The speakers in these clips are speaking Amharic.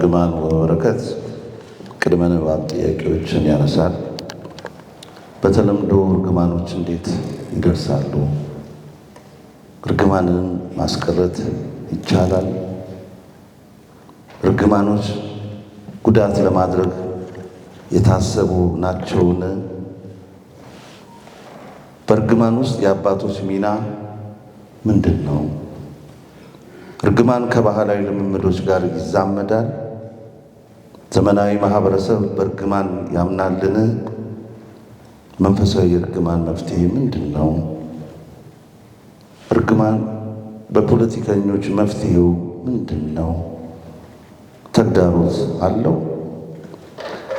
እርግማን ወበረከት ቅድመ ንባብ ጥያቄዎችን ያነሳል። በተለምዶ እርግማኖች እንዴት ይደርሳሉ? እርግማንን ማስቀረት ይቻላል? እርግማኖች ጉዳት ለማድረግ የታሰቡ ናቸውን? በእርግማን ውስጥ የአባቶች ሚና ምንድን ነው? እርግማን ከባህላዊ ልምምዶች ጋር ይዛመዳል? ዘመናዊ ማህበረሰብ በእርግማን ያምናልን? መንፈሳዊ የእርግማን መፍትሄ ምንድን ነው? እርግማን በፖለቲከኞች መፍትሄው ምንድን ነው? ተግዳሮት አለው?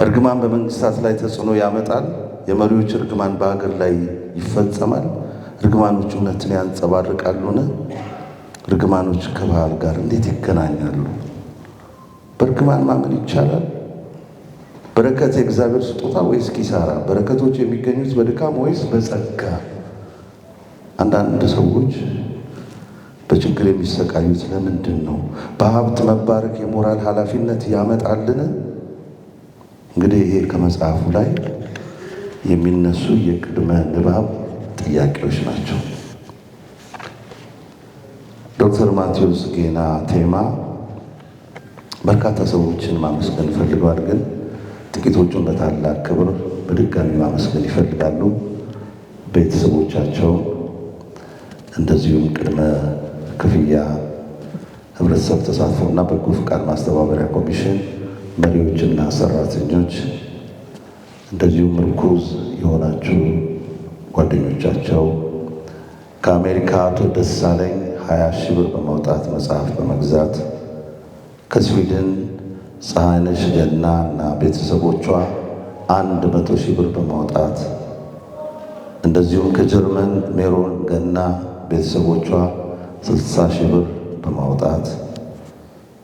እርግማን በመንግስታት ላይ ተጽዕኖ ያመጣል? የመሪዎች እርግማን በሀገር ላይ ይፈጸማል? እርግማኖች እውነትን ያንጸባርቃሉን? እርግማኖች ከባህል ጋር እንዴት ይገናኛሉ? በእርግማን ማመን ይቻላል? በረከት የእግዚአብሔር ስጦታ ወይስ ኪሳራ? በረከቶች የሚገኙት በድካም ወይስ በጸጋ? አንዳንድ ሰዎች በችግር የሚሰቃዩት ለምንድን ነው? በሀብት መባረክ የሞራል ኃላፊነት ያመጣልን? እንግዲህ ይሄ ከመጽሐፉ ላይ የሚነሱ የቅድመ ንባብ ጥያቄዎች ናቸው። ዶክተር ማቴዎስ ጌና ቴማ በርካታ ሰዎችን ማመስገን ፈልገዋል፣ ግን ጥቂቶቹን በታላቅ ክብር በድጋሚ ማመስገን ይፈልጋሉ። ቤተሰቦቻቸው፣ እንደዚሁም ቅድመ ክፍያ ህብረተሰብ ተሳትፎና በጎ ፍቃድ ማስተባበሪያ ኮሚሽን መሪዎችና ሰራተኞች፣ እንደዚሁም ምርኩዝ የሆናችሁ ጓደኞቻቸው፣ ከአሜሪካ አቶ ደሳለኝ 20 ሺህ ብር በማውጣት መጽሐፍ በመግዛት ከስዊድን ፀሐይነሽ ገና እና ቤተሰቦቿ 100 ሺህ ብር በማውጣት እንደዚሁም ከጀርመን ሜሮን ገና ቤተሰቦቿ 60 ሺህ ብር በማውጣት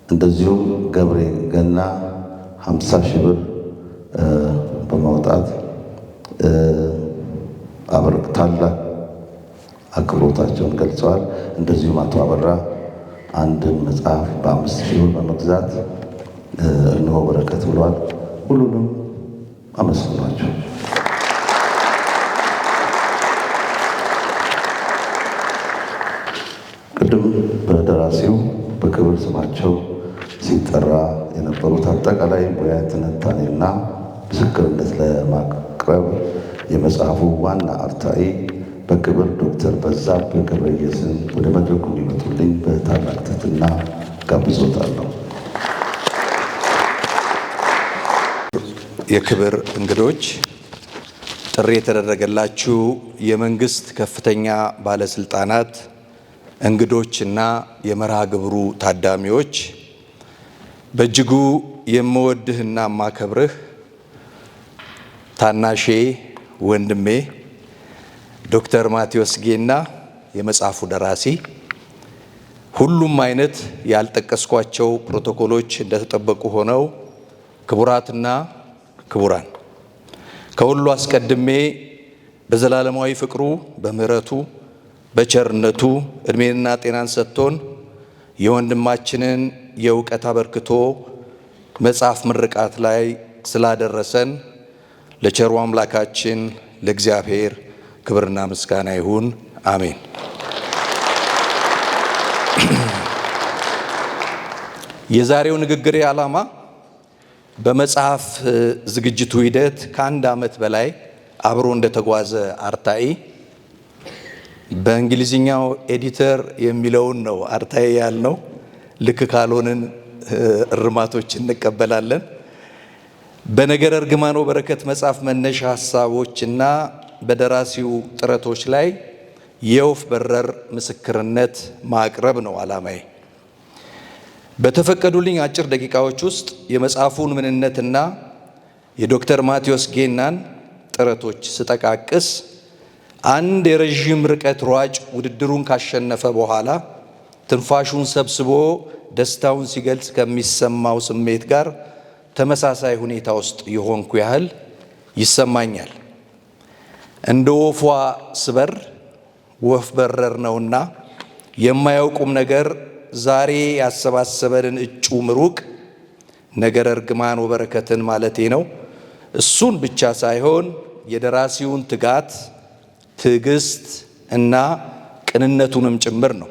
እንደዚሁም ገብሬ ገና 50 ሺህ ብር በማውጣት ታላቅ አክብሮታቸውን ገልጸዋል። እንደዚሁም አቶ አበራ አንድን መጽሐፍ በ5 ሺህ ብር በመግዛት እነሆ በረከት ብለዋል። ሁሉንም አመስግኗቸው። ቅድም በደራሲው በክብር ስማቸው ሲጠራ የነበሩት አጠቃላይ ሙያ ትንታኔና ምስክርነት ለማቅረብ የመጽሐፉ ዋና አርታኢ በክብር ዶክተር በዛብህ ገብረየስን ወደ መድረኩ እንዲመጡልኝ በታላቅ ትሕትና ጋብዞታለሁ። የክብር እንግዶች፣ ጥሪ የተደረገላችሁ የመንግስት ከፍተኛ ባለስልጣናት፣ እንግዶችና የመርሃ ግብሩ ታዳሚዎች፣ በእጅጉ የምወድህና ማከብርህ ታናሼ ወንድሜ ዶክተር ማቴዎስ ጌና የመጽሐፉ ደራሲ፣ ሁሉም አይነት ያልጠቀስኳቸው ፕሮቶኮሎች እንደተጠበቁ ሆነው ክቡራትና ክቡራን፣ ከሁሉ አስቀድሜ በዘላለማዊ ፍቅሩ በምሕረቱ በቸርነቱ እድሜንና ጤናን ሰጥቶን የወንድማችንን የእውቀት አበርክቶ መጽሐፍ ምርቃት ላይ ስላደረሰን ለቸሩ አምላካችን ለእግዚአብሔር ክብርና ምስጋና ይሁን፣ አሜን። የዛሬው ንግግሬ ዓላማ በመጽሐፍ ዝግጅቱ ሂደት ከ1 ዓመት በላይ አብሮ እንደተጓዘ አርታኢ በእንግሊዝኛው ኤዲተር የሚለውን ነው አርታኢ ያልነው። ልክ ካልሆንን እርማቶች እንቀበላለን። በነገረ እርግማን ወበረከት መጽሐፍ መነሻ ሐሳቦችና በደራሲው ጥረቶች ላይ የወፍ በረር ምስክርነት ማቅረብ ነው ዓላማዬ። በተፈቀዱልኝ አጭር ደቂቃዎች ውስጥ የመጽሐፉን ምንነትና የዶክተር ማቴዎስ ጌናን ጥረቶች ስጠቃቅስ አንድ የረዥም ርቀት ሯጭ ውድድሩን ካሸነፈ በኋላ ትንፋሹን ሰብስቦ ደስታውን ሲገልጽ ከሚሰማው ስሜት ጋር ተመሳሳይ ሁኔታ ውስጥ የሆንኩ ያህል ይሰማኛል። እንደ ወፏ ስበር ወፍ በረር ነውና የማያውቁም ነገር ዛሬ ያሰባሰበንን እጩ ምሩቅ ነገረ እርግማን ወበረከትን ማለቴ ነው። እሱን ብቻ ሳይሆን የደራሲውን ትጋት፣ ትዕግስት እና ቅንነቱንም ጭምር ነው።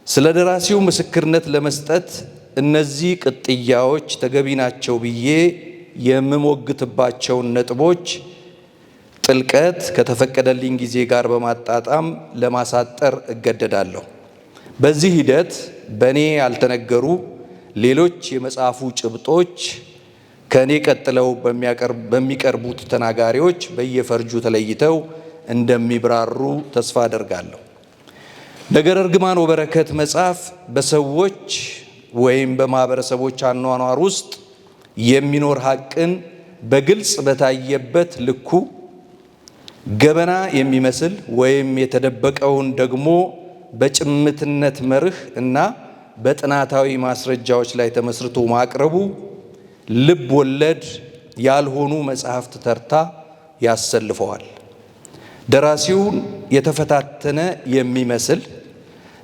ስለ ደራሲው ምስክርነት ለመስጠት እነዚህ ቅጥያዎች ተገቢ ናቸው ብዬ የምሞግትባቸውን ነጥቦች ጥልቀት ከተፈቀደልኝ ጊዜ ጋር በማጣጣም ለማሳጠር እገደዳለሁ። በዚህ ሂደት በእኔ ያልተነገሩ ሌሎች የመጽሐፉ ጭብጦች ከእኔ ቀጥለው በሚቀርቡት ተናጋሪዎች በየፈርጁ ተለይተው እንደሚብራሩ ተስፋ አደርጋለሁ። ነገረ እርግማን ወበረከት መጽሐፍ በሰዎች ወይም በማህበረሰቦች አኗኗር ውስጥ የሚኖር ሐቅን በግልጽ በታየበት ልኩ ገበና የሚመስል ወይም የተደበቀውን ደግሞ በጭምትነት መርህ እና በጥናታዊ ማስረጃዎች ላይ ተመስርቶ ማቅረቡ ልብ ወለድ ያልሆኑ መጽሐፍት ተርታ ያሰልፈዋል። ደራሲውን የተፈታተነ የሚመስል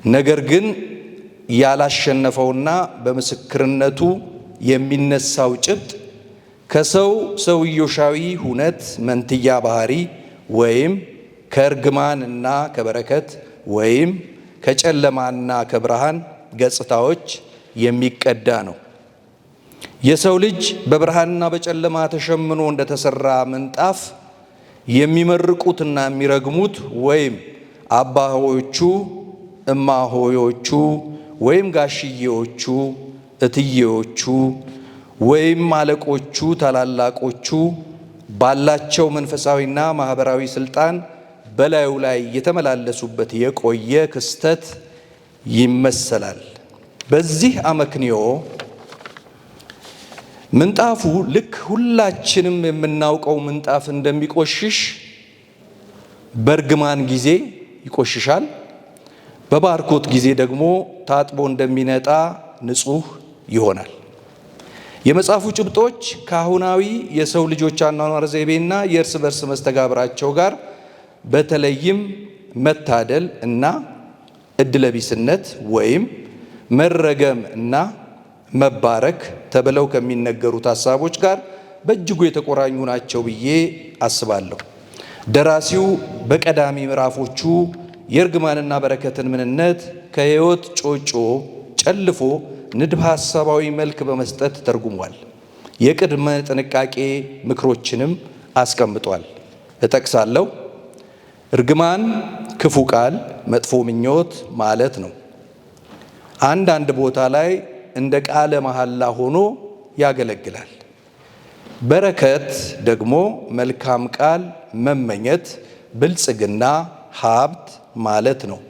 ነገር ግን ያላሸነፈውና በምስክርነቱ የሚነሳው ጭብጥ ከሰው ሰውዮሻዊ ሁነት መንትያ ባህሪ ወይም ከእርግማን እና ከበረከት ወይም ከጨለማና ከብርሃን ገጽታዎች የሚቀዳ ነው። የሰው ልጅ በብርሃንና በጨለማ ተሸምኖ እንደተሰራ ምንጣፍ የሚመርቁትና የሚረግሙት ወይም አባሆዮቹ፣ እማሆዮቹ ወይም ጋሽዬዎቹ፣ እትዬዎቹ ወይም አለቆቹ፣ ታላላቆቹ ባላቸው መንፈሳዊና ማህበራዊ ስልጣን በላዩ ላይ የተመላለሱበት የቆየ ክስተት ይመሰላል። በዚህ አመክንዮ ምንጣፉ ልክ ሁላችንም የምናውቀው ምንጣፍ እንደሚቆሽሽ በእርግማን ጊዜ ይቆሽሻል፣ በባርኮት ጊዜ ደግሞ ታጥቦ እንደሚነጣ ንጹህ ይሆናል። የመጽሐፉ ጭብጦች ከአሁናዊ የሰው ልጆች አኗኗር ዘይቤና የእርስ በርስ መስተጋብራቸው ጋር በተለይም መታደል እና እድለቢስነት ወይም መረገም እና መባረክ ተብለው ከሚነገሩት ሀሳቦች ጋር በእጅጉ የተቆራኙ ናቸው ብዬ አስባለሁ። ደራሲው በቀዳሚ ምዕራፎቹ የእርግማንና በረከትን ምንነት ከሕይወት ጮጮ ጨልፎ ንድፈ ሐሳባዊ መልክ በመስጠት ተርጉሟል። የቅድመ ጥንቃቄ ምክሮችንም አስቀምጧል። እጠቅሳለሁ። እርግማን ክፉ ቃል፣ መጥፎ ምኞት ማለት ነው። አንዳንድ ቦታ ላይ እንደ ቃለ መሐላ ሆኖ ያገለግላል። በረከት ደግሞ መልካም ቃል፣ መመኘት፣ ብልጽግና፣ ሀብት ማለት ነው።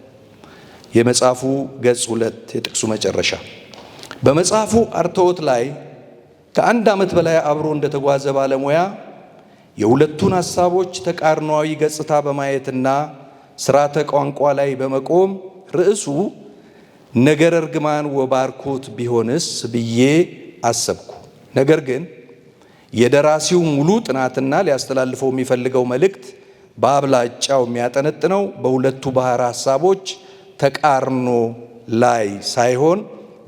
የመጽሐፉ ገጽ 2 የጥቅሱ መጨረሻ። በመጽሐፉ አርትዖት ላይ ከ1 ዓመት በላይ አብሮ እንደተጓዘ ባለሙያ የሁለቱን ሐሳቦች ተቃርኗዊ ገጽታ በማየትና ስርዓተ ቋንቋ ላይ በመቆም ርዕሱ ነገረ እርግማን ወባርኮት ቢሆንስ ብዬ አሰብኩ። ነገር ግን የደራሲው ሙሉ ጥናትና ሊያስተላልፈው የሚፈልገው መልእክት በአብላጫው የሚያጠነጥነው በሁለቱ ባሕረ ሐሳቦች ተቃርኖ ላይ ሳይሆን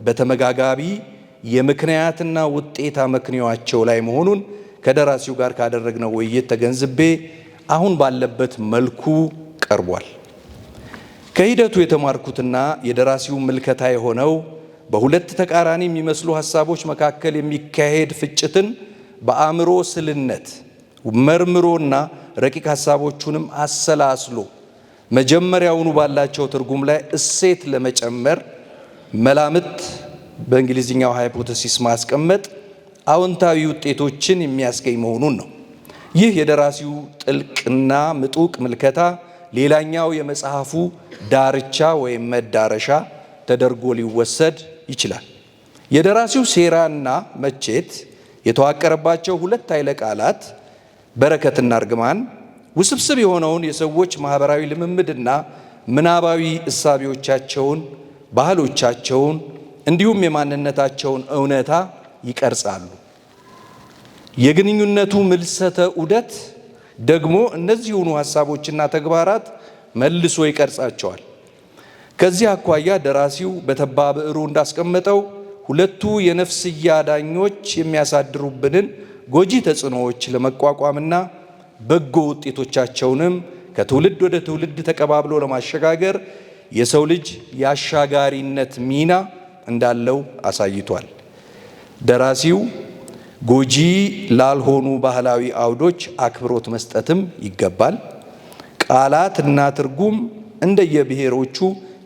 በተመጋጋቢ የምክንያትና ውጤት አመክንዮአቸው ላይ መሆኑን ከደራሲው ጋር ካደረግነው ውይይት ተገንዝቤ አሁን ባለበት መልኩ ቀርቧል። ከሂደቱ የተማርኩትና የደራሲው ምልከታ የሆነው በሁለት ተቃራኒ የሚመስሉ ሐሳቦች መካከል የሚካሄድ ፍጭትን በአእምሮ ስልነት መርምሮና ረቂቅ ሐሳቦቹንም አሰላስሎ መጀመሪያውኑ ባላቸው ትርጉም ላይ እሴት ለመጨመር መላምት በእንግሊዝኛው ሃይፖቴሲስ ማስቀመጥ አዎንታዊ ውጤቶችን የሚያስገኝ መሆኑን ነው። ይህ የደራሲው ጥልቅና ምጡቅ ምልከታ ሌላኛው የመጽሐፉ ዳርቻ ወይም መዳረሻ ተደርጎ ሊወሰድ ይችላል። የደራሲው ሴራና መቼት የተዋቀረባቸው ሁለት ኃይለ ቃላት በረከትና እርግማን ውስብስብ የሆነውን የሰዎች ማህበራዊ ልምምድና ምናባዊ እሳቤዎቻቸውን፣ ባህሎቻቸውን እንዲሁም የማንነታቸውን እውነታ ይቀርጻሉ። የግንኙነቱ ምልሰተ ዑደት ደግሞ እነዚሁኑ ሐሳቦችና ተግባራት መልሶ ይቀርጻቸዋል። ከዚህ አኳያ ደራሲው በተባ ብዕሩ እንዳስቀመጠው ሁለቱ የነፍስያ ዳኞች የሚያሳድሩብንን ጎጂ ተጽዕኖዎች ለመቋቋምና በጎ ውጤቶቻቸውንም ከትውልድ ወደ ትውልድ ተቀባብሎ ለማሸጋገር የሰው ልጅ የአሻጋሪነት ሚና እንዳለው አሳይቷል። ደራሲው ጎጂ ላልሆኑ ባህላዊ አውዶች አክብሮት መስጠትም ይገባል። ቃላት እና ትርጉም እንደየብሔሮቹ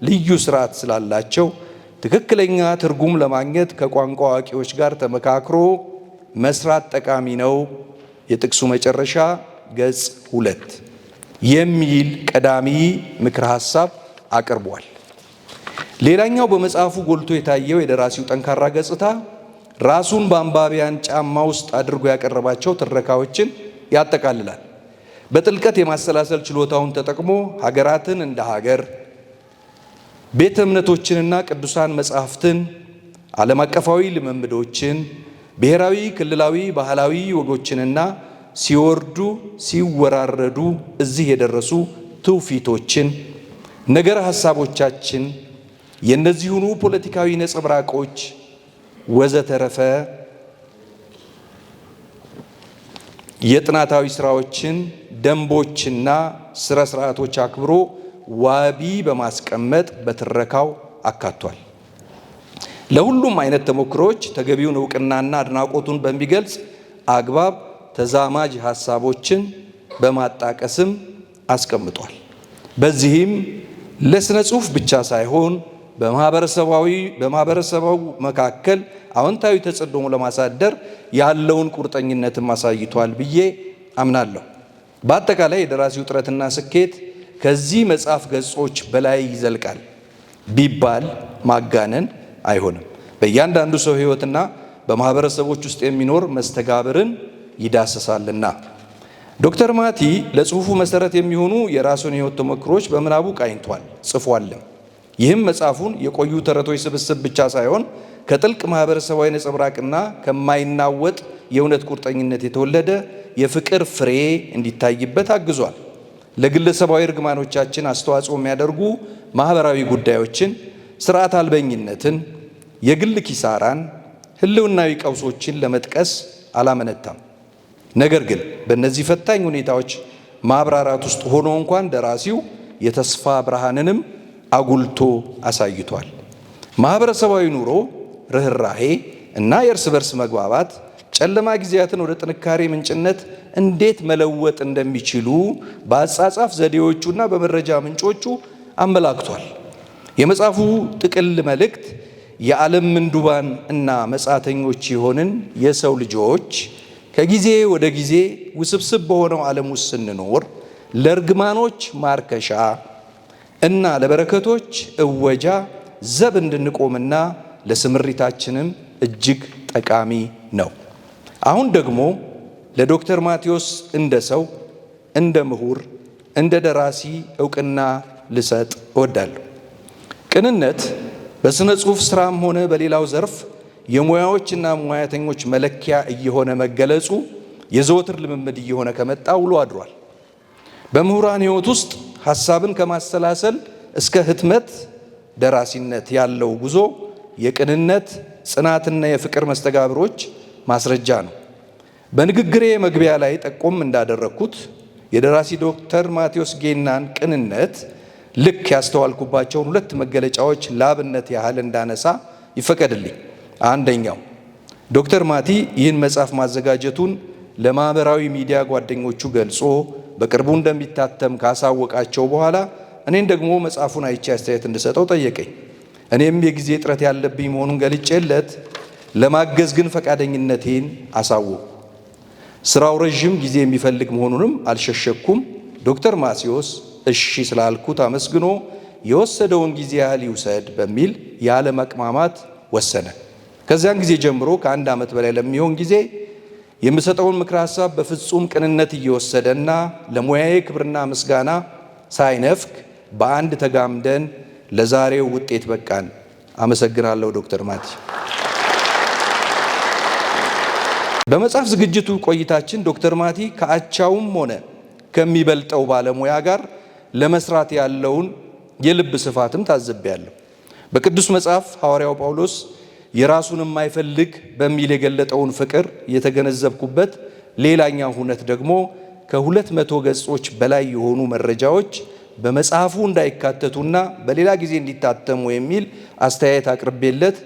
ልዩ ስርዓት ስላላቸው ትክክለኛ ትርጉም ለማግኘት ከቋንቋ አዋቂዎች ጋር ተመካክሮ መስራት ጠቃሚ ነው። የጥቅሱ መጨረሻ ገጽ 2 የሚል ቀዳሚ ምክረ ሐሳብ አቅርቧል። ሌላኛው በመጽሐፉ ጎልቶ የታየው የደራሲው ጠንካራ ገጽታ ራሱን በአንባቢያን ጫማ ውስጥ አድርጎ ያቀረባቸው ትረካዎችን ያጠቃልላል። በጥልቀት የማሰላሰል ችሎታውን ተጠቅሞ ሀገራትን እንደ ሀገር፣ ቤተ እምነቶችንና ቅዱሳን መጻሕፍትን፣ ዓለም አቀፋዊ ልምምዶችን፣ ብሔራዊ፣ ክልላዊ፣ ባህላዊ ወጎችንና ሲወርዱ ሲወራረዱ እዚህ የደረሱ ትውፊቶችን፣ ነገረ ሐሳቦቻችን፣ የእነዚሁኑ ፖለቲካዊ ነጸብራቆች ወዘተረፈ የጥናታዊ ስራዎችን፣ ደንቦችና ስነ ስርዓቶች አክብሮ ዋቢ በማስቀመጥ በትረካው አካቷል። ለሁሉም አይነት ተሞክሮች ተገቢውን እውቅናና አድናቆቱን በሚገልጽ አግባብ ተዛማጅ ሐሳቦችን በማጣቀስም አስቀምጧል። በዚህም ለስነ ጽሑፍ ብቻ ሳይሆን በማህበረሰባዊ መካከል አዎንታዊ ተጽዕኖ ለማሳደር ያለውን ቁርጠኝነትም አሳይቷል ብዬ አምናለሁ። በአጠቃላይ የደራሲው ጥረትና ስኬት ከዚህ መጽሐፍ ገጾች በላይ ይዘልቃል ቢባል ማጋነን አይሆንም። በእያንዳንዱ ሰው ሕይወትና በማህበረሰቦች ውስጥ የሚኖር መስተጋብርን ይዳሰሳልና። ዶክተር ማቲ ለጽሑፉ መሰረት የሚሆኑ የራሱን ሕይወት ተሞክሮች በምናቡ ቃኝቷል፣ ጽፏልም። ይህም መጽሐፉን የቆዩ ተረቶች ስብስብ ብቻ ሳይሆን ከጥልቅ ማህበረሰባዊ ነጸብራቅና ከማይናወጥ የእውነት ቁርጠኝነት የተወለደ የፍቅር ፍሬ እንዲታይበት አግዟል። ለግለሰባዊ እርግማኖቻችን አስተዋጽኦ የሚያደርጉ ማህበራዊ ጉዳዮችን፣ ስርዓት አልበኝነትን፣ የግል ኪሳራን፣ ህልውናዊ ቀውሶችን ለመጥቀስ አላመነታም። ነገር ግን በእነዚህ ፈታኝ ሁኔታዎች ማብራራት ውስጥ ሆኖ እንኳን ደራሲው የተስፋ ብርሃንንም አጉልቶ አሳይቷል። ማህበረሰባዊ ኑሮ፣ ርኅራሄ እና የእርስ በርስ መግባባት ጨለማ ጊዜያትን ወደ ጥንካሬ ምንጭነት እንዴት መለወጥ እንደሚችሉ በአጻጻፍ ዘዴዎቹና በመረጃ ምንጮቹ አመላክቷል። የመጽሐፉ ጥቅል መልእክት የዓለም ምንዱባን እና መጻተኞች የሆንን የሰው ልጆች ከጊዜ ወደ ጊዜ ውስብስብ በሆነው ዓለም ውስጥ ስንኖር ለእርግማኖች ማርከሻ እና ለበረከቶች እወጃ ዘብ እንድንቆምና ለስምሪታችንም እጅግ ጠቃሚ ነው። አሁን ደግሞ ለዶክተር ማቴዎስ እንደ ሰው፣ እንደ ምሁር፣ እንደ ደራሲ እውቅና ልሰጥ እወዳለሁ። ቅንነት በስነ ጽሑፍ ስራም ሆነ በሌላው ዘርፍ የሙያዎችና ሙያተኞች መለኪያ እየሆነ መገለጹ የዘወትር ልምምድ እየሆነ ከመጣ ውሎ አድሯል። በምሁራን ሕይወት ውስጥ ሐሳብን ከማሰላሰል እስከ ህትመት ደራሲነት ያለው ጉዞ የቅንነት ጽናትና የፍቅር መስተጋብሮች ማስረጃ ነው። በንግግሬ መግቢያ ላይ ጠቆም እንዳደረግኩት የደራሲ ዶክተር ማቴዎስ ጌናን ቅንነት ልክ ያስተዋልኩባቸውን ሁለት መገለጫዎች ለአብነት ያህል እንዳነሳ ይፈቀድልኝ። አንደኛው ዶክተር ማቲ ይህን መጽሐፍ ማዘጋጀቱን ለማህበራዊ ሚዲያ ጓደኞቹ ገልጾ በቅርቡ እንደሚታተም ካሳወቃቸው በኋላ እኔን ደግሞ መጽሐፉን አይቼ አስተያየት እንድሰጠው ጠየቀኝ። እኔም የጊዜ እጥረት ያለብኝ መሆኑን ገልጬለት ለማገዝ ግን ፈቃደኝነቴን አሳወቁ። ስራው ረዥም ጊዜ የሚፈልግ መሆኑንም አልሸሸኩም። ዶክተር ማቴዎስ እሺ ስላልኩት አመስግኖ የወሰደውን ጊዜ ያህል ይውሰድ በሚል ያለ መቅማማት ወሰነ። ከዚያን ጊዜ ጀምሮ ከአንድ ዓመት በላይ ለሚሆን ጊዜ የምሰጠውን ምክረ ሐሳብ በፍጹም ቅንነት እየወሰደና ለሙያዬ ክብርና ምስጋና ሳይነፍክ በአንድ ተጋምደን ለዛሬው ውጤት በቃን። አመሰግናለሁ ዶክተር ማቲ። በመጽሐፍ ዝግጅቱ ቆይታችን ዶክተር ማቲ ከአቻውም ሆነ ከሚበልጠው ባለሙያ ጋር ለመስራት ያለውን የልብ ስፋትም ታዝቤያለሁ። በቅዱስ መጽሐፍ ሐዋርያው ጳውሎስ የራሱን የማይፈልግ በሚል የገለጠውን ፍቅር የተገነዘብኩበት ሌላኛው ሁነት ደግሞ ከ200 ገጾች በላይ የሆኑ መረጃዎች በመጽሐፉ እንዳይካተቱና በሌላ ጊዜ እንዲታተሙ የሚል አስተያየት አቅርቤለት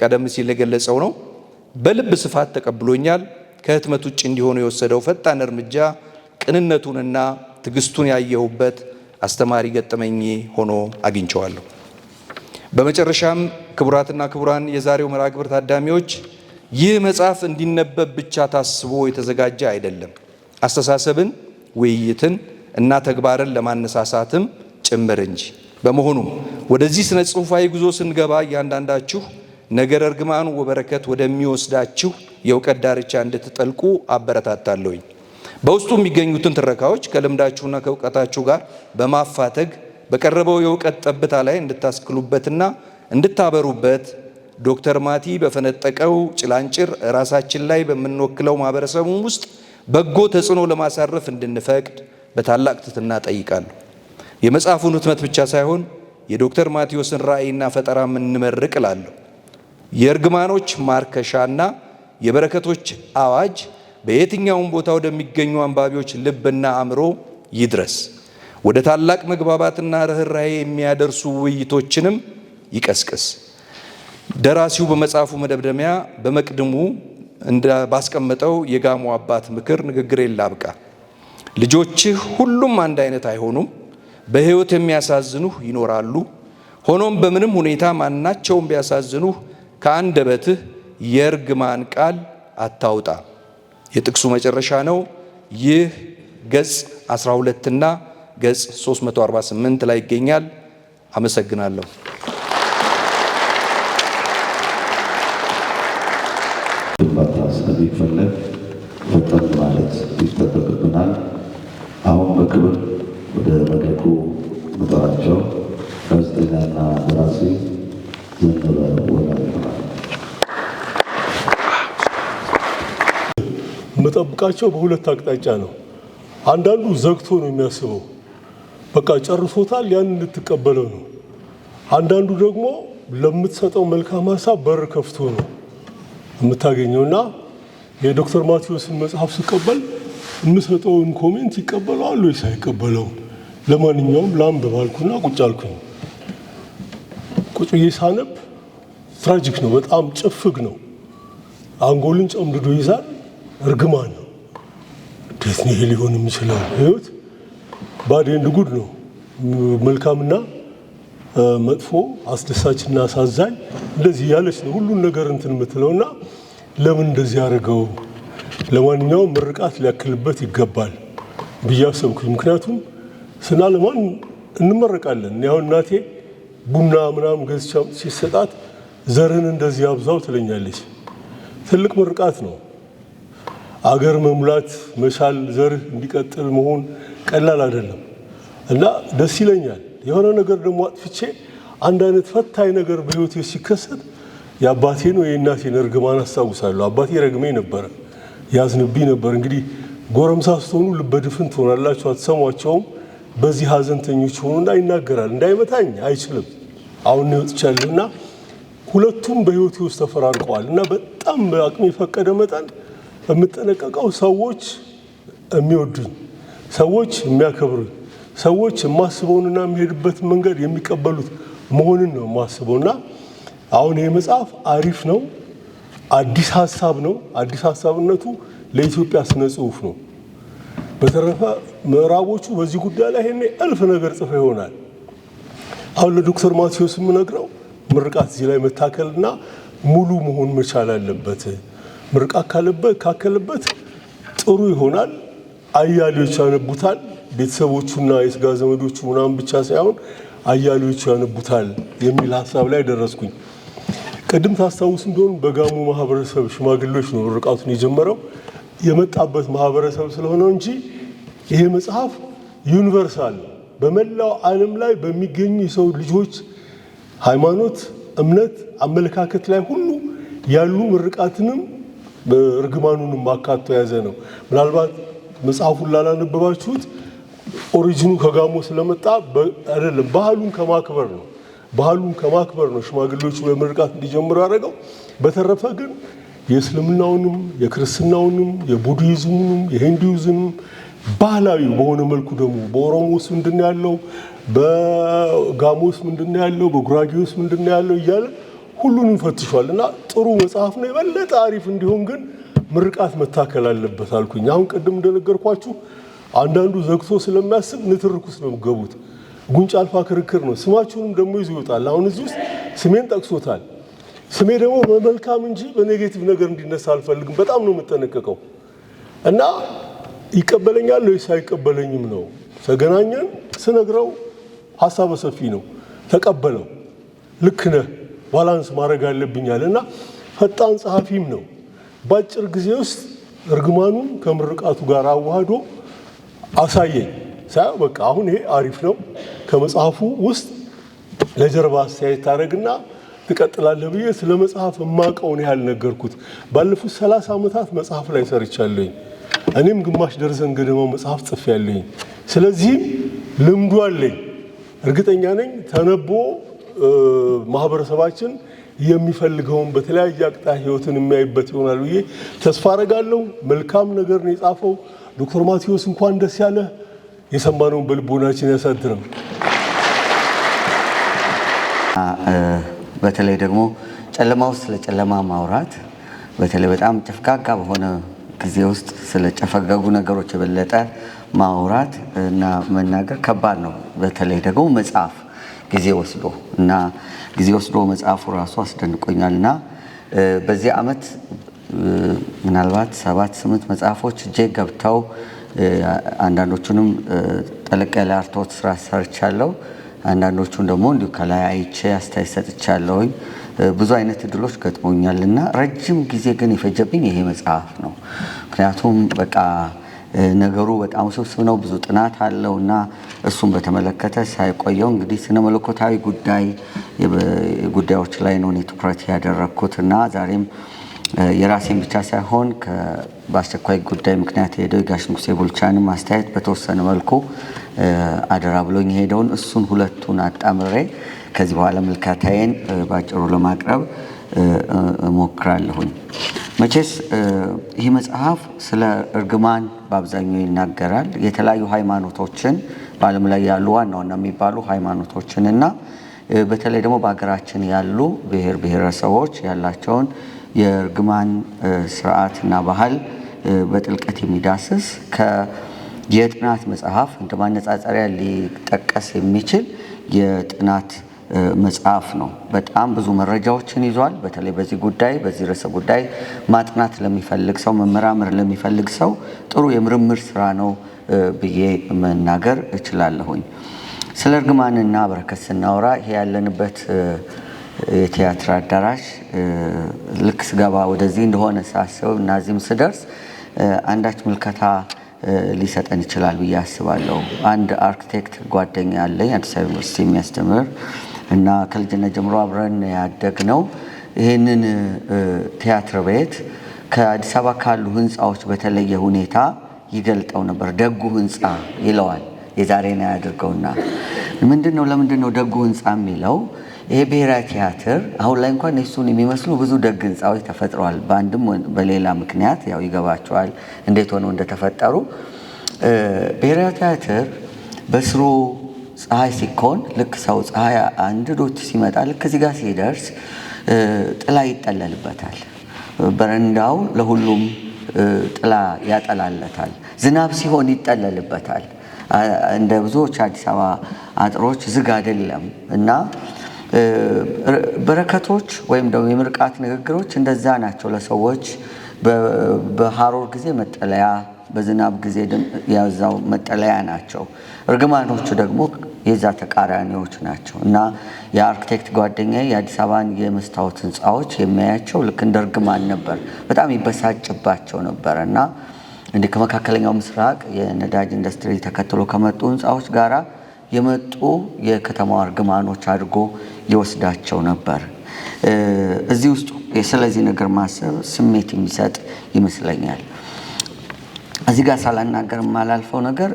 ቀደም ሲል የገለጸው ነው። በልብ ስፋት ተቀብሎኛል። ከህትመት ውጭ እንዲሆኑ የወሰደው ፈጣን እርምጃ ቅንነቱንና ትዕግስቱን ያየሁበት አስተማሪ ገጠመኝ ሆኖ አግኝቼዋለሁ። በመጨረሻም ክቡራትና ክቡራን የዛሬው መርሃ ግብር ታዳሚዎች፣ ይህ መጽሐፍ እንዲነበብ ብቻ ታስቦ የተዘጋጀ አይደለም። አስተሳሰብን፣ ውይይትን እና ተግባርን ለማነሳሳትም ጭምር እንጂ። በመሆኑም ወደዚህ ስነ ጽሑፋዊ ጉዞ ስንገባ እያንዳንዳችሁ ነገረ እርግማኑ ወበረከት ወደሚወስዳችሁ የእውቀት ዳርቻ እንድትጠልቁ አበረታታለሁኝ። በውስጡ የሚገኙትን ትረካዎች ከልምዳችሁና ከእውቀታችሁ ጋር በማፋተግ በቀረበው የእውቀት ጠብታ ላይ እንድታስክሉበትና እንድታበሩበት ዶክተር ማቲ በፈነጠቀው ጭላንጭር ራሳችን ላይ በምንወክለው ማህበረሰቡ ውስጥ በጎ ተጽዕኖ ለማሳረፍ እንድንፈቅድ በታላቅ ትሕትና ጠይቃለሁ። የመጽሐፉን ህትመት ብቻ ሳይሆን የዶክተር ማቴዎስን ራዕይና ፈጠራ እንመርቅ እላለሁ። የእርግማኖች ማርከሻና የበረከቶች አዋጅ በየትኛውም ቦታ ወደሚገኙ አንባቢዎች ልብና አእምሮ ይድረስ። ወደ ታላቅ መግባባትና ርኅራኄ የሚያደርሱ ውይይቶችንም ይቀስቅስ። ደራሲው በመጽሐፉ መደምደሚያ በመቅድሙ ባስቀመጠው የጋሞ አባት ምክር ንግግሬን ላብቃ። ልጆችህ ሁሉም አንድ አይነት አይሆኑም። በሕይወት የሚያሳዝኑህ ይኖራሉ። ሆኖም በምንም ሁኔታ ማናቸውም ቢያሳዝኑህ ከአንደበትህ የእርግማን ቃል አታውጣ። የጥቅሱ መጨረሻ ነው። ይህ ገጽ 12ና ገጽ 348 ላይ ይገኛል። አመሰግናለሁ። ስለሚፈለግ ፈጠን ማለት ይጠበቅብናል። አሁን በክብር ወደ መድረኩ መጠራቸው ጋዜጠኛና ደራሲ ዘነበ ወላጅ ይሆናል። መጠብቃቸው በሁለት አቅጣጫ ነው። አንዳንዱ ዘግቶ ነው የሚያስበው፣ በቃ ጨርሶታል፣ ያን እንድትቀበለው ነው። አንዳንዱ ደግሞ ለምትሰጠው መልካም ሀሳብ በር ከፍቶ ነው የምታገኘውና የዶክተር ማቴዎስን መጽሐፍ ስቀበል የምሰጠውን ኮሜንት ይቀበለዋል ወይስ አይቀበለው? ለማንኛውም ላንብብ አልኩና ቁጭ አልኩኝ። ቁጭ ብዬ ሳነብ ትራጂክ ነው፣ በጣም ጭፍግ ነው፣ አንጎልን ጨምድዶ ይዛል። እርግማን ነው። እንዴት ነው ይሄ ሊሆን የሚችለው? ህይወት ባድ ኤንድ ጉድ ነው። መልካምና መጥፎ፣ አስደሳችና አሳዛኝ እንደዚህ ያለች ነው ሁሉን ነገር እንትን የምትለውና ለምን እንደዚህ ያደረገው? ለማንኛውም ምርቃት ሊያክልበት ይገባል ብዬ አሰብኩኝ። ምክንያቱም ስናለማን እንመረቃለን። እኔ አሁን እናቴ ቡና ምናምን ገዝቻ ሲሰጣት ዘርን እንደዚህ አብዛው ትለኛለች። ትልቅ ምርቃት ነው። አገር መሙላት መቻል፣ ዘር እንዲቀጥል መሆን ቀላል አይደለም እና ደስ ይለኛል። የሆነ ነገር ደግሞ አጥፍቼ አንድ አይነት ፈታኝ ነገር በህይወቴ ሲከሰት የአባቴን ወይ የእናቴን እርግማን አስታውሳለሁ። አባቴ ረግሜ ነበረ፣ ያዝንብኝ ነበር። እንግዲህ ጎረምሳ ስትሆኑ ልበድፍን ትሆናላችሁ፣ አትሰሟቸውም። በዚህ ሀዘንተኞች ሆኑና ይናገራል። እንዳይመታኝ አይችልም። አሁን ይወጥቻለሁ እና ሁለቱም በህይወቴ ውስጥ ተፈራርቀዋል እና በጣም አቅሜ የፈቀደ መጠን የምጠነቀቀው ሰዎች የሚወዱኝ፣ ሰዎች የሚያከብሩኝ፣ ሰዎች የማስበውንና የሚሄድበት መንገድ የሚቀበሉት መሆንን ነው የማስበውና አሁን ይሄ መጽሐፍ አሪፍ ነው። አዲስ ሀሳብ ነው። አዲስ ሀሳብነቱ ለኢትዮጵያ ስነ ጽሁፍ ነው። በተረፈ ምዕራቦቹ በዚህ ጉዳይ ላይ ይሄኔ እልፍ ነገር ጽፈ ይሆናል። አሁን ለዶክተር ማቴዎስ የምነግረው ምርቃት እዚህ ላይ መታከልና ሙሉ መሆን መቻል አለበት። ምርቃት ካከለበት ጥሩ ይሆናል። አያሌዎች ያነቡታል። ቤተሰቦቹና የስጋ ዘመዶቹ ምናምን ብቻ ሳይሆን አያሌዎቹ ያነቡታል የሚል ሀሳብ ላይ ደረስኩኝ። ቅድም ታስታውስ እንደሆነ በጋሞ ማህበረሰብ ሽማግሌዎች ነው ምርቃቱን የጀመረው። የመጣበት ማህበረሰብ ስለሆነ እንጂ ይሄ መጽሐፍ ዩኒቨርሳል በመላው ዓለም ላይ በሚገኙ የሰው ልጆች ሃይማኖት፣ እምነት፣ አመለካከት ላይ ሁሉ ያሉ ምርቃትንም እርግማኑንም አካቶ የያዘ ነው። ምናልባት መጽሐፉን ላላነበባችሁት ኦሪጂኑ ከጋሞ ስለመጣ አይደለም፣ ባህሉን ከማክበር ነው። ባህሉን ከማክበር ነው ሽማግሌዎቹ በምርቃት እንዲጀምሩ ያደረገው። በተረፈ ግን የእስልምናውንም የክርስትናውንም የቡድሂዝሙንም የሂንዱይዝምም ባህላዊ በሆነ መልኩ ደግሞ በኦሮሞ ውስጥ ምንድነው ያለው፣ በጋሞ ውስጥ ምንድነው ያለው፣ በጉራጌ ውስጥ ምንድነው ያለው እያለ ሁሉንም ፈትሿል እና ጥሩ መጽሐፍ ነው። የበለጠ አሪፍ እንዲሆን ግን ምርቃት መታከል አለበት አልኩኝ። አሁን ቅድም እንደነገርኳችሁ አንዳንዱ ዘግቶ ስለሚያስብ ንትርክ ውስጥ ነው የሚገቡት። ጉንጭ አልፋ ክርክር ነው። ስማችሁንም ደግሞ ይዞ ይወጣል። አሁን እዚህ ውስጥ ስሜን ጠቅሶታል። ስሜ ደግሞ በመልካም እንጂ በኔጌቲቭ ነገር እንዲነሳ አልፈልግም። በጣም ነው የምጠነቀቀው እና ይቀበለኛል ወይስ አይቀበለኝም ነው። ተገናኘን ስነግረው ሀሳበ ሰፊ ነው። ተቀበለው። ልክ ነህ ባላንስ ማድረግ አለብኛል እና ፈጣን ጸሐፊም ነው። በአጭር ጊዜ ውስጥ እርግማኑን ከምርቃቱ ጋር አዋህዶ አሳየኝ። ሳይሆን በቃ አሁን ይሄ አሪፍ ነው ከመጽሐፉ ውስጥ ለጀርባ አስተያየት ታደርግና ትቀጥላለህ ብዬ ስለ መጽሐፍ የማውቀውን ያህል ነገርኩት። ባለፉት 30 ዓመታት መጽሐፍ ላይ ሰርቻለሁኝ። እኔም ግማሽ ደርዘን ገደማ መጽሐፍ ጽፌያለሁኝ። ስለዚህም ልምዱ አለኝ። እርግጠኛ ነኝ ተነቦ ማህበረሰባችን የሚፈልገውን በተለያየ አቅጣጫ ህይወትን የሚያይበት ይሆናል ብዬ ተስፋ አደርጋለሁ። መልካም ነገር ነው የጻፈው ዶክተር ማቴዎስ። እንኳን ደስ ያለ። የሰማነውን በልቦናችን ያሳድረው። በተለይ ደግሞ ጨለማ ውስጥ ስለ ጨለማ ማውራት፣ በተለይ በጣም ጨፍጋጋ በሆነ ጊዜ ውስጥ ስለ ጨፈገጉ ነገሮች የበለጠ ማውራት እና መናገር ከባድ ነው። በተለይ ደግሞ መጽሐፍ ጊዜ ወስዶ መጽሐፉ ራሱ አስደንቆኛልና በዚህ ዓመት ምናልባት 7-8 መጽሐፎች እጄ ገብተው አንዳንዶቹንም ጠለቅ ያለ አርቶት ስራ ሰርቻለሁ። አንዳንዶቹን ደግሞ እንዲሁ ከላይ አይቼ አስተያየት ሰጥቻለሁኝ። ብዙ አይነት እድሎች ገጥሞኛልና ረጅም ጊዜ ግን የፈጀብኝ ይሄ መጽሐፍ ነው። ምክንያቱም በቃ ነገሩ በጣም ውስብስብ ነው፣ ብዙ ጥናት አለውና እሱን በተመለከተ ሳይቆየው እንግዲህ ስነ መለኮታዊ ጉዳዮች ላይ ነው ትኩረት ያደረኩትና ዛሬም የራሴን ብቻ ሳይሆን በአስቸኳይ ጉዳይ ምክንያት ሄደው ጋሽ ንጉሴ ቡልቻንም አስተያየት በተወሰነ መልኩ አደራ ብሎኝ ሄደውን እሱን ሁለቱን አጣምሬ ከዚህ በኋላ ምልከታዬን ባጭሩ ለማቅረብ እሞክራለሁኝ። መቼስ ይህ መጽሐፍ ስለ እርግማን በአብዛኛው ይናገራል። የተለያዩ ሃይማኖቶችን በዓለም ላይ ያሉ ዋና ዋና የሚባሉ ሃይማኖቶችንና በተለይ ደግሞ በሀገራችን ያሉ ብሔር ብሔረሰቦች ያላቸውን የእርግማን ስርዓትና ባህል በጥልቀት የሚዳስስ የጥናት መጽሐፍ እንደ ማነጻጸሪያ ሊጠቀስ የሚችል የጥናት መጽሐፍ ነው። በጣም ብዙ መረጃዎችን ይዟል። በተለይ በዚህ ርዕሰ ጉዳይ ማጥናት ለሚፈልግ ሰው፣ መመራመር ለሚፈልግ ሰው ጥሩ የምርምር ስራ ነው ብዬ መናገር እችላለሁኝ። ስለ እርግማንና በረከት ስናወራ ይሄ ያለንበት የቲያትር አዳራሽ ልክ ስገባ ወደዚህ እንደሆነ ሳስበው እና እዚህም ስደርስ አንዳች ምልከታ ሊሰጠን ይችላል ብዬ አስባለሁ። አንድ አርክቴክት ጓደኛ አለኝ አዲስ አበባ ዩኒቨርሲቲ የሚያስተምር እና ከልጅነት ጀምሮ አብረን ያደግነው። ይህንን ቲያትር ቤት ከአዲስ አበባ ካሉ ህንፃዎች በተለየ ሁኔታ ይገልጠው ነበር። ደጉ ህንፃ ይለዋል። የዛሬን ያድርገውና ለምንድን ነው ደጉ ህንፃ የሚለው? ይሄ ብሔራዊ ቲያትር አሁን ላይ እንኳን እሱን የሚመስሉ ብዙ ደግ ህንፃዎች ተፈጥረዋል። በአንድም በሌላ ምክንያት ያው ይገባቸዋል እንዴት ሆነው እንደተፈጠሩ። ብሔራዊ ቲያትር በስሩ ፀሐይ ሲኮን ልክ ሰው ፀሐይ አንድዶት ሲመጣ ልክ እዚህ ጋር ሲደርስ ጥላ ይጠለልበታል። በረንዳው ለሁሉም ጥላ ያጠላለታል። ዝናብ ሲሆን ይጠለልበታል። እንደ ብዙዎች አዲስ አበባ አጥሮች ዝግ አይደለም እና በረከቶች ወይም ደግሞ የምርቃት ንግግሮች እንደዛ ናቸው። ለሰዎች በሐሩር ጊዜ መጠለያ፣ በዝናብ ጊዜ ያዛው መጠለያ ናቸው። እርግማኖቹ ደግሞ የዛ ተቃራኒዎች ናቸው እና የአርክቴክት ጓደኛዬ የአዲስ አበባን የመስታወት ህንፃዎች የሚያያቸው ልክ እንደ እርግማን ነበር። በጣም ይበሳጭባቸው ነበር እና እንደ ከመካከለኛው ምስራቅ የነዳጅ ኢንዱስትሪ ተከትሎ ከመጡ ህንፃዎች ጋራ የመጡ የከተማው እርግማኖች አድርጎ ይወስዳቸው ነበር። እዚህ ውስጥ ስለዚህ ነገር ማሰብ ስሜት የሚሰጥ ይመስለኛል። እዚህ ጋር ሳላናገር የማላልፈው ነገር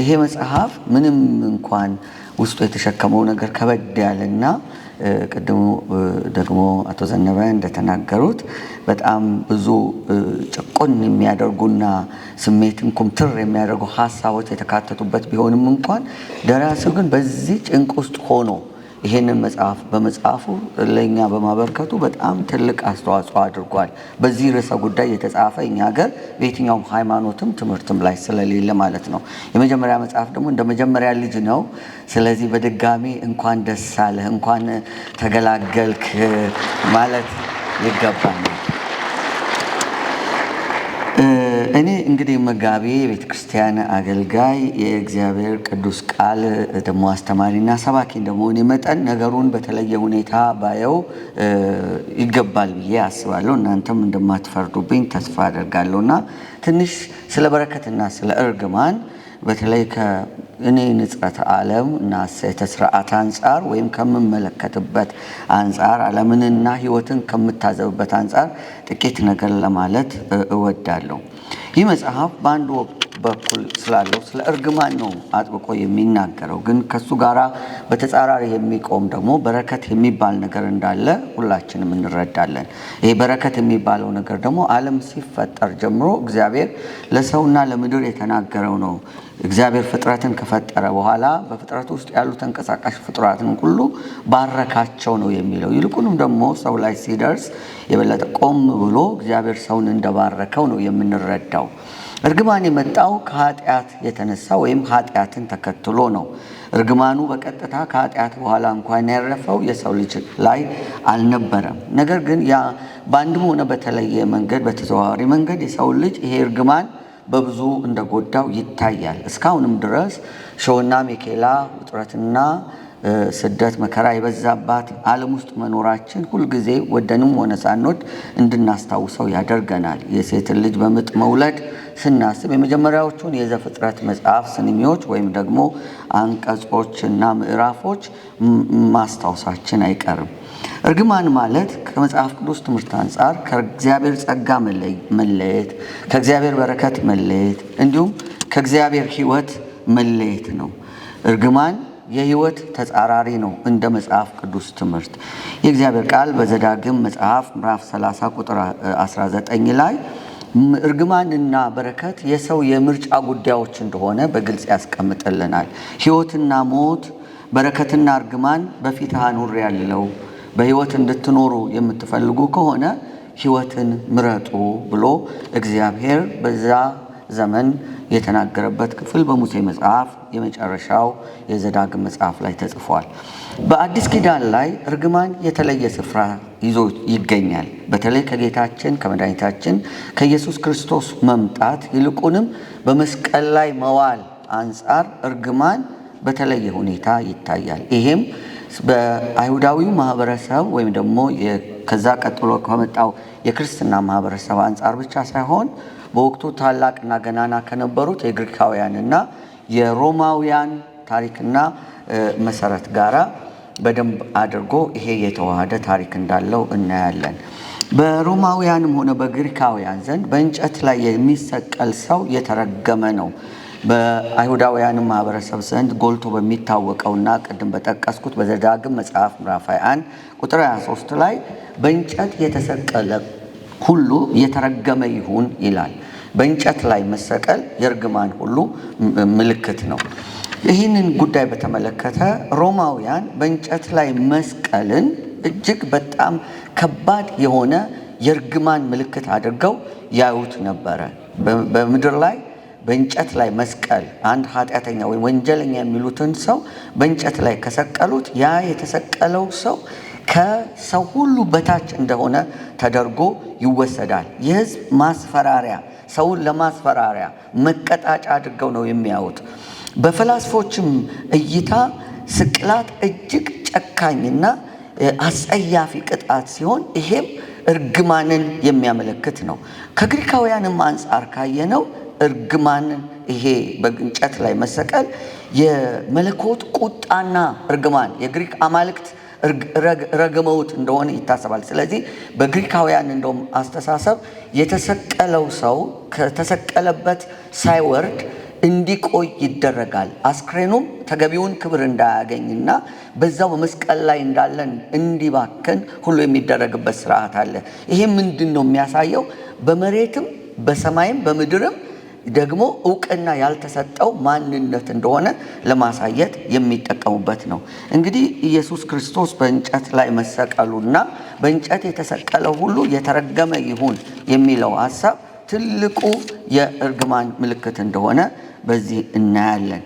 ይሄ መጽሐፍ ምንም እንኳን ውስጡ የተሸከመው ነገር ከበድ ያለና ቅድሙ ደግሞ አቶ ዘነበ እንደተናገሩት በጣም ብዙ ጭቆን የሚያደርጉና ስሜትን ኩምትር የሚያደርጉ ሀሳቦች የተካተቱበት ቢሆንም እንኳን ደራሲው ግን በዚህ ጭንቅ ውስጥ ሆኖ ይሄንን መጽሐፍ በመጽሐፉ ለኛ በማበርከቱ በጣም ትልቅ አስተዋጽኦ አድርጓል። በዚህ ርዕሰ ጉዳይ የተጻፈ እኛ ሀገር በየትኛውም ሃይማኖትም ትምህርትም ላይ ስለሌለ ማለት ነው። የመጀመሪያ መጽሐፍ ደግሞ እንደ መጀመሪያ ልጅ ነው። ስለዚህ በድጋሚ እንኳን ደስ አለህ እንኳን ተገላገልክ ማለት ይገባል። እኔ እንግዲህ መጋቢ ቤተክርስቲያን አገልጋይ የእግዚአብሔር ቅዱስ ቃል ደግሞ አስተማሪና ሰባኪ እንደመሆኔ መጠን ነገሩን በተለየ ሁኔታ ባየው ይገባል ብዬ አስባለሁ። እናንተም እንደማትፈርዱብኝ ተስፋ አደርጋለሁና ትንሽ ስለ በረከትና ስለ እርግማን በተለይ ከእኔ ንጽረተ ዓለም እና እሴተ ስርዓት አንጻር ወይም ከምመለከትበት አንጻር ዓለምንና ሕይወትን ከምታዘብበት አንጻር ጥቂት ነገር ለማለት እወዳለሁ። ይህ መጽሐፍ በአንድ በኩል ስላለው ስለ እርግማን ነው አጥብቆ የሚናገረው፣ ግን ከሱ ጋራ በተጻራሪ የሚቆም ደግሞ በረከት የሚባል ነገር እንዳለ ሁላችንም እንረዳለን። ይሄ በረከት የሚባለው ነገር ደግሞ ዓለም ሲፈጠር ጀምሮ እግዚአብሔር ለሰውና ለምድር የተናገረው ነው። እግዚአብሔር ፍጥረትን ከፈጠረ በኋላ በፍጥረት ውስጥ ያሉ ተንቀሳቃሽ ፍጥረታትን ሁሉ ባረካቸው ነው የሚለው። ይልቁንም ደግሞ ሰው ላይ ሲደርስ የበለጠ ቆም ብሎ እግዚአብሔር ሰውን እንደባረከው ነው የምንረዳው። እርግማን የመጣው ከኃጢአት የተነሳ ወይም ኃጢአትን ተከትሎ ነው። እርግማኑ በቀጥታ ከኃጢአት በኋላ እንኳን ያረፈው የሰው ልጅ ላይ አልነበረም። ነገር ግን ያ በአንድም ሆነ በተለየ መንገድ በተዘዋዋሪ መንገድ የሰው ልጅ ይሄ እርግማን በብዙ እንደጎዳው ይታያል። እስካሁንም ድረስ ሾህና ሜኬላ ውጥረትና ስደት መከራ የበዛባት ዓለም ውስጥ መኖራችን ሁልጊዜ ወደንም ሆነ ሳንወድ እንድናስታውሰው ያደርገናል። የሴትን ልጅ በምጥ መውለድ ስናስብ የመጀመሪያዎቹን የዘፍጥረት መጽሐፍ ስንኞች ወይም ደግሞ አንቀጾችና ምዕራፎች ማስታወሳችን አይቀርም። እርግማን ማለት ከመጽሐፍ ቅዱስ ትምህርት አንጻር ከእግዚአብሔር ጸጋ መለየት፣ ከእግዚአብሔር በረከት መለየት እንዲሁም ከእግዚአብሔር ሕይወት መለየት ነው። እርግማን የሕይወት ተጻራሪ ነው። እንደ መጽሐፍ ቅዱስ ትምህርት የእግዚአብሔር ቃል በዘዳግም መጽሐፍ ምዕራፍ 30 ቁጥር 19 ላይ እርግማንና በረከት የሰው የምርጫ ጉዳዮች እንደሆነ በግልጽ ያስቀምጥልናል። ሕይወትና ሞት፣ በረከትና እርግማን በፊትህ አኑሬአለሁ፣ በሕይወት እንድትኖሩ የምትፈልጉ ከሆነ ሕይወትን ምረጡ ብሎ እግዚአብሔር በዛ ዘመን የተናገረበት ክፍል በሙሴ መጽሐፍ የመጨረሻው የዘዳግም መጽሐፍ ላይ ተጽፏል። በአዲስ ኪዳን ላይ እርግማን የተለየ ስፍራ ይዞ ይገኛል። በተለይ ከጌታችን ከመድኃኒታችን ከኢየሱስ ክርስቶስ መምጣት ይልቁንም በመስቀል ላይ መዋል አንጻር እርግማን በተለየ ሁኔታ ይታያል። ይሄም በአይሁዳዊው ማህበረሰብ ወይም ደግሞ ከዛ ቀጥሎ ከመጣው የክርስትና ማህበረሰብ አንጻር ብቻ ሳይሆን በወቅቱ ታላቅና ገናና ከነበሩት የግሪካውያንና የሮማውያን ታሪክና መሰረት ጋራ በደንብ አድርጎ ይሄ የተዋሃደ ታሪክ እንዳለው እናያለን። በሮማውያንም ሆነ በግሪካውያን ዘንድ በእንጨት ላይ የሚሰቀል ሰው የተረገመ ነው። በአይሁዳውያን ማህበረሰብ ዘንድ ጎልቶ በሚታወቀውና ቅድም በጠቀስኩት በዘዳግም መጽሐፍ ምዕራፍ 21 ቁጥር 23 ላይ በእንጨት የተሰቀለ ሁሉ የተረገመ ይሁን ይላል። በእንጨት ላይ መሰቀል የእርግማን ሁሉ ምልክት ነው። ይህንን ጉዳይ በተመለከተ ሮማውያን በእንጨት ላይ መስቀልን እጅግ በጣም ከባድ የሆነ የእርግማን ምልክት አድርገው ያዩት ነበረ። በምድር ላይ በእንጨት ላይ መስቀል አንድ ኃጢአተኛ ወይም ወንጀለኛ የሚሉትን ሰው በእንጨት ላይ ከሰቀሉት ያ የተሰቀለው ሰው ከሰው ሁሉ በታች እንደሆነ ተደርጎ ይወሰዳል። የሕዝብ ማስፈራሪያ፣ ሰውን ለማስፈራሪያ መቀጣጫ አድርገው ነው የሚያዩት። በፈላስፎችም እይታ ስቅላት እጅግ ጨካኝና አጸያፊ ቅጣት ሲሆን ይሄም እርግማንን የሚያመለክት ነው። ከግሪካውያንም አንጻር ካየነው እርግማንን ይሄ በእንጨት ላይ መሰቀል የመለኮት ቁጣና እርግማን የግሪክ አማልክት ረግመውት እንደሆነ ይታሰባል። ስለዚህ በግሪካውያን እንደውም አስተሳሰብ የተሰቀለው ሰው ከተሰቀለበት ሳይወርድ እንዲቆይ ይደረጋል። አስክሬኑም ተገቢውን ክብር እንዳያገኝና በዛው በመስቀል ላይ እንዳለን እንዲባክን ሁሉ የሚደረግበት ስርዓት አለ። ይሄ ምንድን ነው የሚያሳየው? በመሬትም በሰማይም በምድርም ደግሞ እውቅና ያልተሰጠው ማንነት እንደሆነ ለማሳየት የሚጠቀሙበት ነው። እንግዲህ ኢየሱስ ክርስቶስ በእንጨት ላይ መሰቀሉና በእንጨት የተሰቀለው ሁሉ የተረገመ ይሁን የሚለው ሐሳብ ትልቁ የእርግማን ምልክት እንደሆነ በዚህ እናያለን።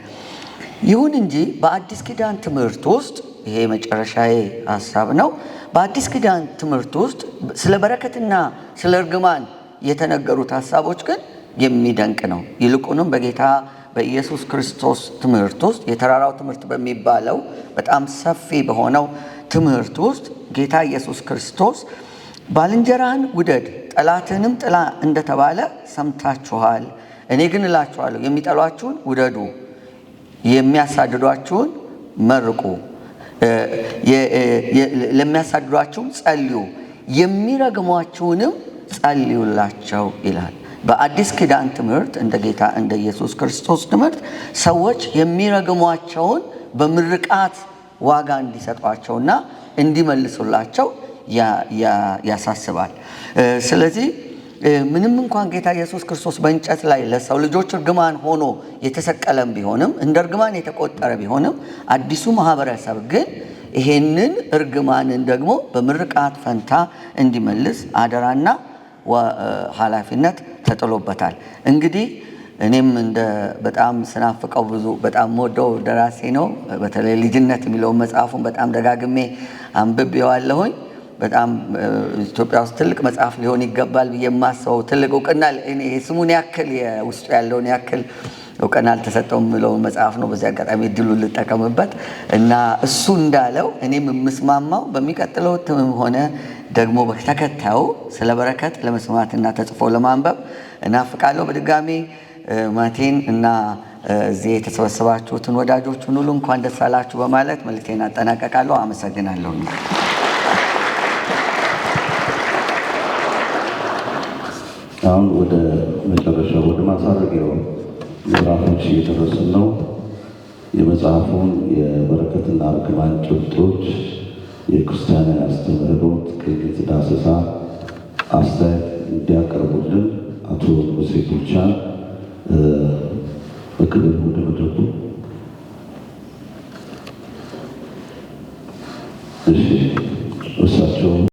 ይሁን እንጂ በአዲስ ኪዳን ትምህርት ውስጥ ይሄ መጨረሻዬ ሐሳብ ነው። በአዲስ ኪዳን ትምህርት ውስጥ ስለ በረከትና ስለ እርግማን የተነገሩት ሐሳቦች ግን የሚደንቅ ነው። ይልቁንም በጌታ በኢየሱስ ክርስቶስ ትምህርት ውስጥ የተራራው ትምህርት በሚባለው በጣም ሰፊ በሆነው ትምህርት ውስጥ ጌታ ኢየሱስ ክርስቶስ ባልንጀራህን ውደድ ጠላትህንም ጥላ እንደተባለ ሰምታችኋል። እኔ ግን እላችኋለሁ የሚጠሏችሁን ውደዱ፣ የሚያሳድዷችሁን መርቁ፣ ለሚያሳድዷችሁም ጸልዩ፣ የሚረግሟችሁንም ጸልዩላቸው ይላል። በአዲስ ኪዳን ትምህርት እንደ ጌታ እንደ ኢየሱስ ክርስቶስ ትምህርት ሰዎች የሚረግሟቸውን በምርቃት ዋጋ እንዲሰጧቸውና እንዲመልሱላቸው ያሳስባል። ስለዚህ ምንም እንኳን ጌታ ኢየሱስ ክርስቶስ በእንጨት ላይ ለሰው ልጆች እርግማን ሆኖ የተሰቀለም ቢሆንም እንደ እርግማን የተቆጠረ ቢሆንም አዲሱ ማህበረሰብ ግን ይሄንን እርግማንን ደግሞ በምርቃት ፈንታ እንዲመልስ አደራና ኃላፊነት ተጥሎበታል። እንግዲህ እኔም እንደ በጣም ስናፍቀው ብዙ በጣም ወደው ደራሲ ነው። በተለይ ልጅነት የሚለውን መጽሐፉን በጣም ደጋግሜ አንብቤዋለሁኝ። በጣም ኢትዮጵያ ውስጥ ትልቅ መጽሐፍ ሊሆን ይገባል ብዬ የማስበው ትልቅ እውቅና እኔ ስሙን ያክል የውስጡ ያለውን ያክል እውቅና አልተሰጠውም የሚለው መጽሐፍ ነው። በዚህ አጋጣሚ እድሉን ልጠቀምበት እና እሱ እንዳለው እኔም የምስማማው በሚቀጥለው እትምም ሆነ ደግሞ በተከታዩ ስለ በረከት ለመስማትና ተጽፎ ለማንበብ እናፍቃለሁ። በድጋሚ ማቴን እና እዚህ የተሰበሰባችሁትን ወዳጆቹን ሁሉ እንኳን ደስ አላችሁ በማለት መልእክቴን አጠናቀቃለሁ። አመሰግናለሁ። አሁን ወደ መጨረሻው ወደ ማሳረጊያው ምዕራፎች እየደረስን ነው። የመጽሐፉን የበረከትና እርግማን ጭብጦች የክርስቲያናዊ አስተምህሮት ቅኝት ዳሰሳ አስተያየት እንዲያቀርቡልን አቶ ንጉሴ ቡልቻን በክብር ወደ መድረኩ። እሺ እሳቸው